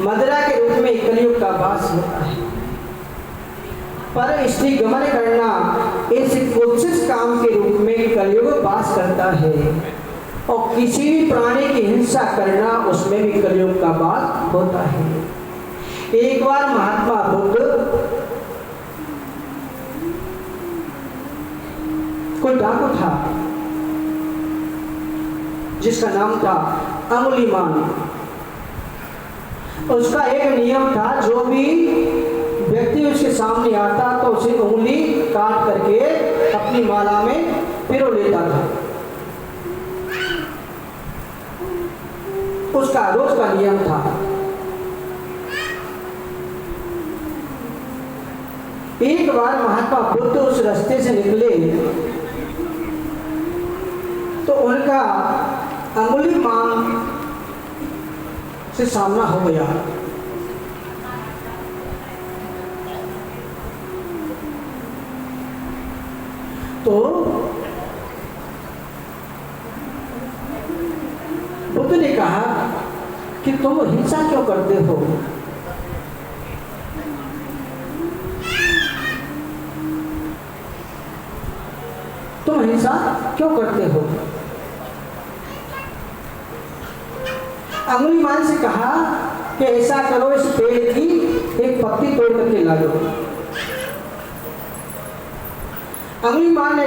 मदिरा के रूप में कलयुग का वास होता है। पर स्त्री गमन करना इस कुत्सित काम के रूप में कलयुग वास करता है, और किसी भी प्राणी की हिंसा करना उसमें भी कलयुग का वास होता है। एक बार महात्मा बुद्ध कोई डाकू था, जिसका नाम था अंगुलीमान। उसका एक नियम था, जो भी व्यक्ति उसके सामने आता तो उसे उंगली काट करके अपनी माला में पिरो लेता था। उसका रोज का नियम था। एक बार महात्मा बुद्ध उस रास्ते से निकले तो उनका अंगुलीमान से सामना हो गया। तो बुद्ध ने कहा कि तुम हिंसा क्यों करते हो? तुम हिंसा क्यों करते हो? अंगुलीमान से कहा कि ऐसा करो, इस पेड़ की एक पत्ती तोड़ करके ला दो। अंगुलीमान ने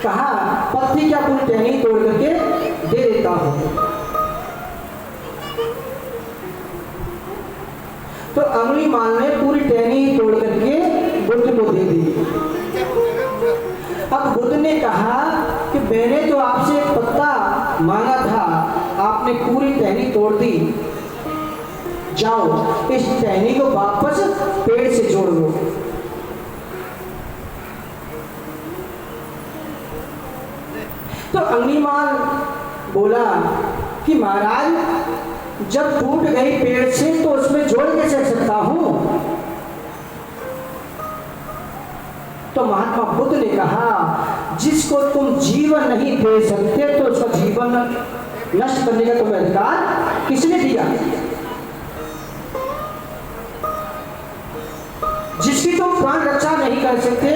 कहा, पत्ती क्या पूरी टहनी तोड़ करके दे देता हूं। तो अंगुलीमान ने पूरी टहनी तोड़ करके बुद्ध को दे दी। अब बुद्ध ने कहा कि मैंने तो आपसे एक पत्ता मांगा था, आपने पूरी टहनी तोड़ दी, जाओ इस टहनी को वापस पेड़ से जोड़ दो। तो अंगुलीमान बोला कि महाराज, जब टूट गई पेड़ से तो उसमें जोड़ कैसे सकता हूं? तो महात्मा बुद्ध ने कहा, जिसको तुम जीवन नहीं दे सकते तो उसका जीवन नष्ट करने का तुम्हें अधिकार किसने दिया? जिसकी तुम प्राण रक्षा नहीं कर सकते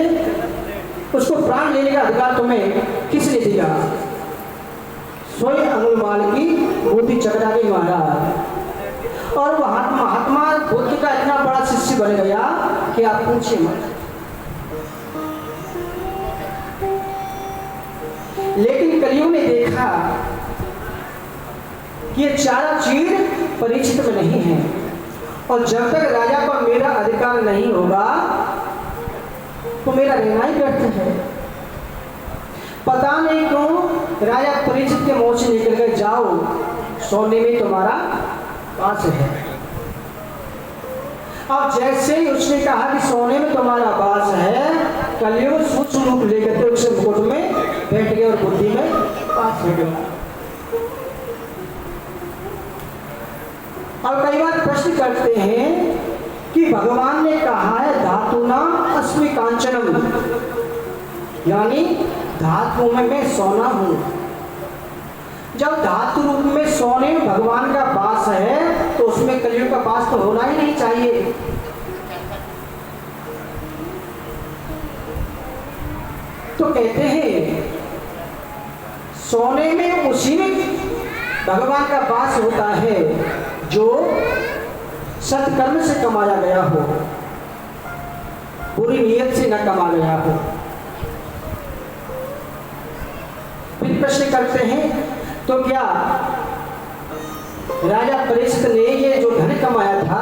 उसको प्राण लेने का अधिकार तुम्हें किसने दिया? स्वयं अंगुलीमाल की बुद्धि चकरा गई महाराज। और महात्मा बुद्ध का इतना बड़ा शिष्य बन गया कि आप पूछिए मत। लेकिन कलियुग ने देखा कि ये चारों चीज परीक्षित में नहीं है, और जब तक राजा को मेरा अधिकार नहीं होगा तो मेरा रहना ही व्यर्थ है। पता नहीं क्यों राजा परीक्षित के मुंह से निकल कर, जाओ सोने में तुम्हारा वास है। अब जैसे ही उसने कहा कि सोने में तुम्हारा वास है, कलियुग सूक्ष्म रूप लेकर के उससे मुकुट में बैठ गया और बुद्धि में पास हो गया। और कई बार प्रश्न करते हैं कि भगवान ने कहा है धातुना अस्मि कांचनम, यानी धातु में मैं सोना हूं। जब धातु रूप में सोने में भगवान का वास है तो उसमें कलियुग का वास तो होना ही नहीं चाहिए। तो कहते हैं सोने में उसी में भगवान का वास होता है जो सत्कर्म से कमाया गया हो, पूरी नियत से न कमा गया हो। फिर प्रश्न करते हैं, तो क्या राजा परीक्षित ने ये जो धन कमाया था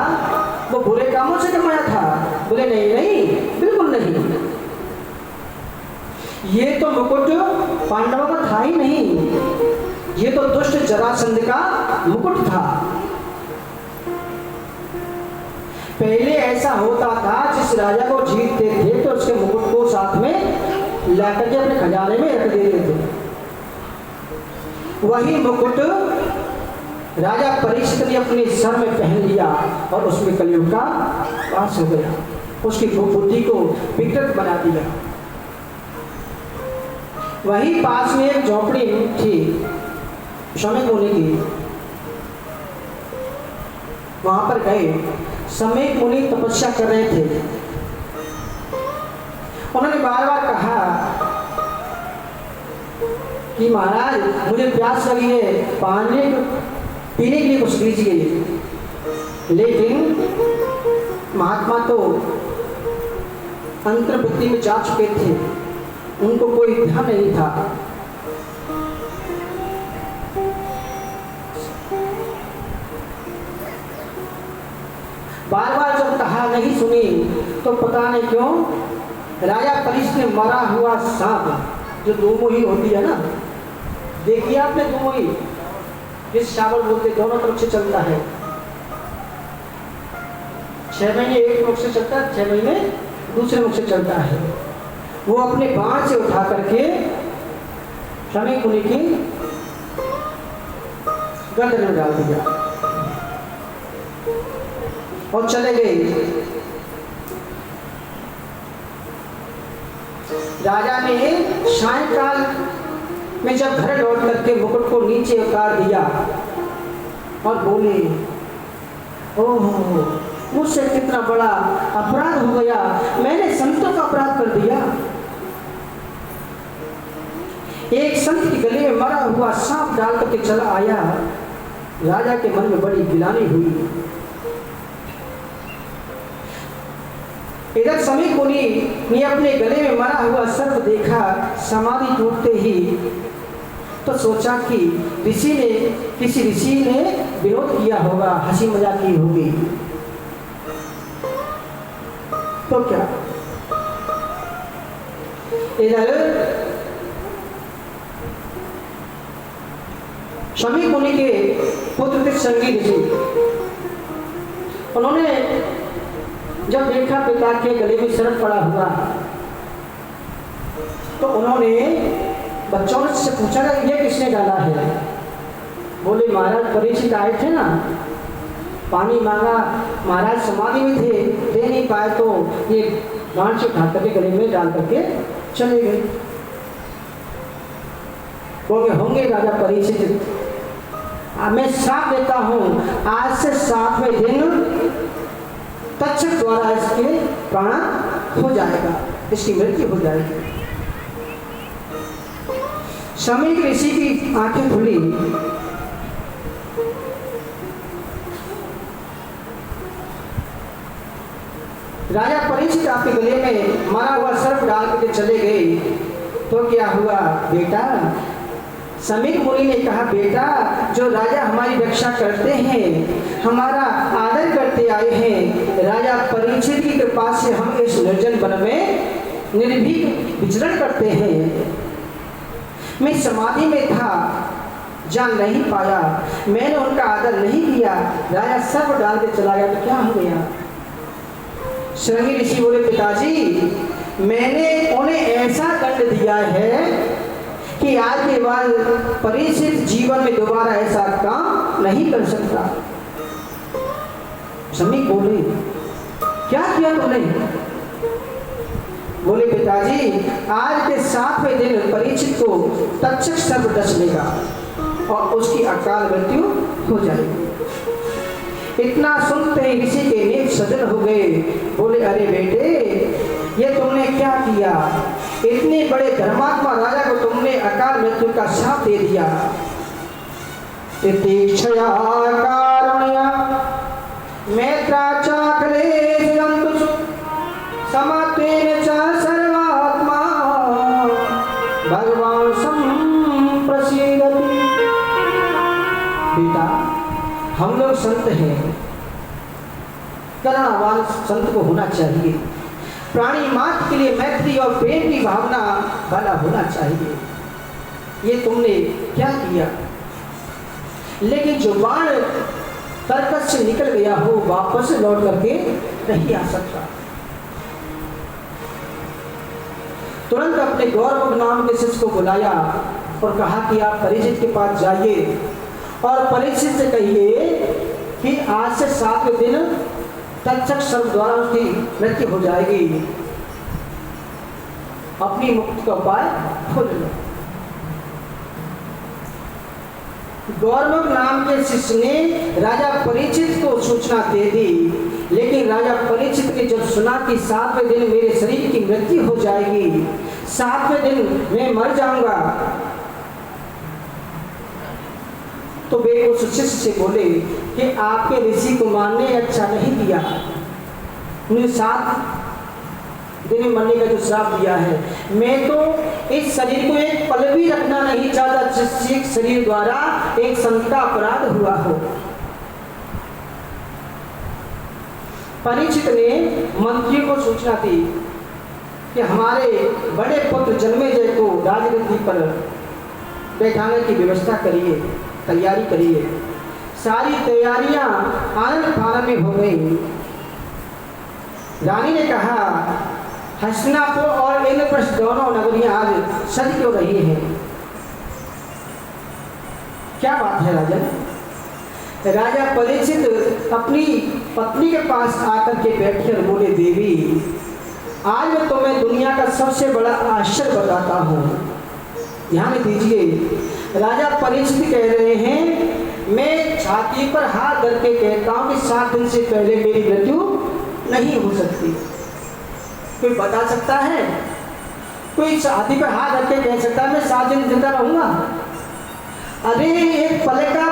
वो बुरे कामों से कमाया था? बोले नहीं नहीं, बिल्कुल नहीं। ये तो मुकुट पांडवों का था ही नहीं, ये तो दुष्ट जरासंध का मुकुट था। पहले ऐसा होता था, जिस राजा को जीतते थे तो उसके मुकुट को साथ में लाकर के अपने खजाने में रख देते थे। वही मुकुट राजा परीक्षित ने अपने सर में पहन लिया और उसमें कलियुग का वास हो गया, उसकी बुद्धि को विकृत बना दिया। वही पास में एक झोपड़ी थी समय मुनि की, वहां पर गए। समय मुनि तपस्या कर रहे थे। उन्होंने बार बार कहा कि महाराज मुझे प्यास लगी है, पीने के लिए कुछ दीजिए। लेकिन महात्मा तो अंतर्वृत्ति में जा चुके थे, उनको कोई ध्यान नहीं था। नहीं सुनी तो पता नहीं क्यों राजा परीक्षित ने मरा हुआ सांप जो दो मुही होती है ना, देखिए आपने दो मुही, जिस शावल बोलते दोनों तरफ से चलता है, 6 महीने एक मुख से चलता है, 6 महीने दूसरे मुख से चलता है। वो अपने बाण से उठा करके शमी मुनि की गर्दन में डाल दिया और चले गए। राजा ने सायंकाल में जब घर लौट करके मुकुट को नीचे उतार दिया और बोले, ओह मुझसे कितना बड़ा अपराध हो गया, मैंने संतों का अपराध कर दिया। एक संत के गले में मरा हुआ सांप डाल करके चला आया। राजा के मन में बड़ी गिलानी हुई। इधर समीप मुनि ने अपने गले में मरा हुआ सर्प देखा। समाधि टूटते ही तो सोचा कि किसी ऋषि ने विरोध किया होगा, हंसी मजाक की होगी। तो क्या इधर समीप मुनि के पुत्र थे संगी ऋषि। उन्होंने जब देखा पिता के गले में सर्प पड़ा हुआ तो उन्होंने बच्चों से पूछा कि ये किसने डाला है। बोले महाराज परीक्षित आए थे ना, पानी मांगा, महाराज समाधि में थे, दे नहीं पाए तो ये गांठ से उठा करके गले में डाल करके चले गए। बोले होंगे राजा परीक्षित, मैं श्राप देता हूं, आज से 7वें दिन तक्षक द्वारा इसके प्राण हो जाएगा, इसकी मृत्यु हो जाएगी। समीप ऋषि की आंखें खुली। राजा परीक्षित आपके गले में मरा हुआ सर्प डाल के चले गए तो क्या हुआ बेटा? समीप मुनि ने कहा, बेटा जो राजा हमारी रक्षा करते हैं, हमारा आदर करते आए हैं, राजा परीक्षित की कृपा से हम इस निर्जन वन में निर्भीक विचरण करते हैं। मैं समाधि में था, जान नहीं पाया, मैंने उनका आदर नहीं किया, राजा सर्प डाल के चला गया तो क्या हो गया? श्रृंगी ऋषि बोले, पिताजी मैंने उन्हें ऐसा दंड दिया है कि आज के बाद परीक्षित जीवन में दोबारा ऐसा काम नहीं कर सकता। समीप बोले, क्या किया तुमने? बोले, पिताजी आज के 7वें दिन परीक्षित को तक्षक सर्प डस लेगा और उसकी अकाल मृत्यु हो जाएगी। इतना सुनते ही ऋषि के नेत्र सजल हो गए। बोले, अरे बेटे ये तुमने क्या किया? इतने बड़े धर्मात्मा राजा को तुमने अकाल मृत्यु का शाप दे दिया। तीक्षया कारुण्या मैत्रा चाखले जंतु समात्वेन च सर्वात्मा भगवान संप्रसीदति। बेटा हम लोग संत हैं, करुणावान संत को होना चाहिए, प्राणी मात्र के लिए मैत्री और प्रेम की भावना वाला होना चाहिए। ये तुमने क्या किया? लेकिन जो बाण तरकस से निकल गया हो वापस लौट करके नहीं आ सकता। तुरंत अपने गौरव नाम के शिष्य को बुलाया और कहा कि आप परीक्षित के पास जाइए और परीक्षित से कहिए कि आज से 7वें दिन तक्षक सर्प द्वारा उसकी मृत्यु हो जाएगी, अपनी मुक्ति का उपाय खोज लो। गौरव नाम के शिष्य ने राजा परीक्षित को सूचना दे दी, लेकिन राजा परीक्षित ने जब सुना कि 7वें दिन मेरे शरीर की मृत्यु हो जाएगी, 7वें दिन मैं मर जाऊंगा, तो वे उस शिष्य से बोले कि आपके ऋषि कुमार ने अच्छा नहीं किया, उन्हें 7 दिन में मरने का जो श्राप दिया है। मैं तो इस शरीर को एक पल भी रखना नहीं चाहता जिससे शरीर द्वारा एक संत का अपराध हुआ हो। परीक्षित ने मंत्रियों को सूचना दी कि हमारे बड़े पुत्र जन्मेजय को राजगद्दी पर बैठाने की व्यवस्था करिए, तैयारी करिए। सारी तैयारियां आनंद फानन में हो गई। रानी ने कहा, हस्तिनापुर और इंद्रप्रस्थ दोनों नगरियां आज सज क्यों रही हैं? क्या बात है राजन? राजा परीक्षित अपनी पत्नी के पास आकर के बैठे और बोले, देवी, आज मैं तुम्हें दुनिया का सबसे बड़ा आश्चर्य बताता हूँ। ध्यान दीजिए, राजा परीक्षित कह रहे हैं, मैं छाती पर हाथ धर के कहता हूँ कि 7 दिन से पहले मेरी मृत्यु नहीं हो सकती। कोई बता सकता है? कोई छाती पर हाथ धर के कह सकता है मैं 7 दिन जिंदा रहूंगा? अरे एक पल का